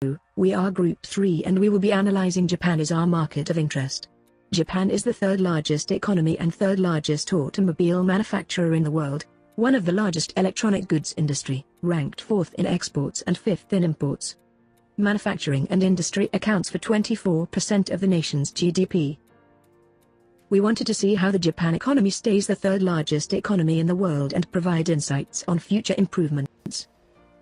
We are Group 3 and we will be analyzing Japan as our market of interest. Japan is the third largest economy and third largest automobile manufacturer in the world, one of the largest electronic goods industry, ranked fourth in exports and fifth in imports. Manufacturing and industry accounts for 24% of the nation's GDP. We wanted to see how the Japan economy stays the third largest economy in the world and provide insights on future improvements.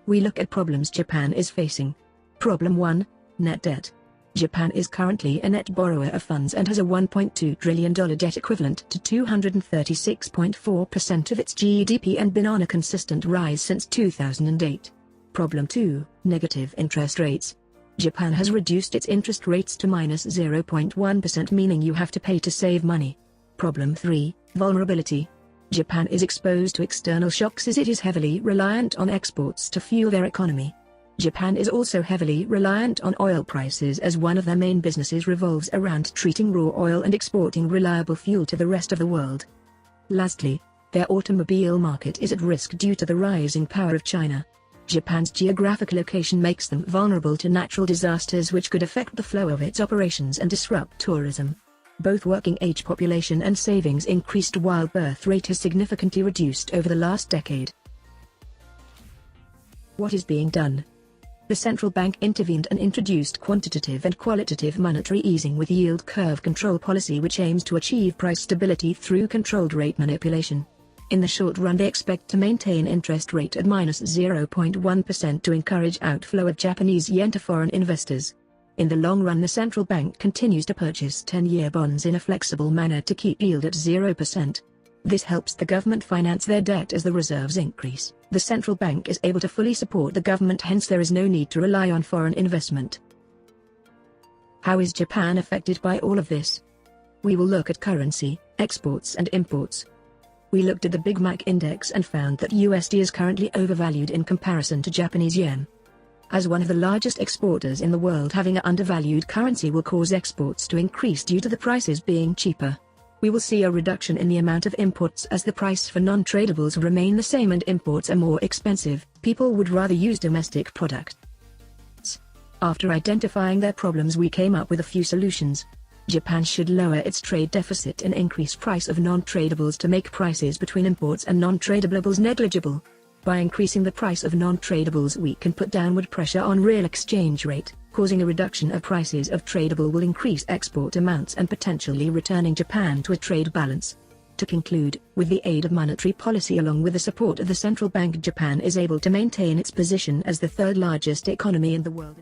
We look at problems Japan is facing. Problem 1. Net debt. Japan is currently a net borrower of funds and has a $1.2 trillion debt equivalent to 236.4% of its GDP and been on a consistent rise since 2008. Problem 2. Negative interest rates. Japan has reduced its interest rates to minus 0.1%, meaning you have to pay to save money. Problem 3. Vulnerability. Japan is exposed to external shocks as it is heavily reliant on exports to fuel their economy. Japan is also heavily reliant on oil prices as one of their main businesses revolves around treating raw oil and exporting reliable fuel to the rest of the world. Lastly, their automobile market is at risk due to the rising power of China. Japan's geographic location makes them vulnerable to natural disasters which could affect the flow of its operations and disrupt tourism. Both working age population and savings increased while birth rate has significantly reduced over the last decade. What is being done? The central bank intervened and introduced quantitative and qualitative monetary easing with yield curve control policy which aims to achieve price stability through controlled rate manipulation. In the short run they expect to maintain interest rate at minus 0.1% to encourage outflow of Japanese yen to foreign investors. In the long run the central bank continues to purchase 10-year bonds in a flexible manner to keep yield at 0%. This helps the government finance their debt as the reserves increase. The central bank is able to fully support the government, hence there is no need to rely on foreign investment. How is Japan affected by all of this? We will look at currency, exports and imports. We looked at the Big Mac index and found that USD is currently overvalued in comparison to Japanese yen. As one of the largest exporters in the world, having an undervalued currency will cause exports to increase due to the prices being cheaper. We will see a reduction in the amount of imports as the price for non-tradables remain the same and imports are more expensive. People would rather use domestic products. After identifying their problems we came up with a few solutions. Japan should lower its trade deficit and increase price of non-tradables to make prices between imports and non-tradables negligible. By increasing the price of non-tradables we can put downward pressure on real exchange rate, causing a reduction of prices of tradable will increase export amounts and potentially returning Japan to a trade balance. To conclude, with the aid of monetary policy along with the support of the central bank, Japan is able to maintain its position as the third largest economy in the world.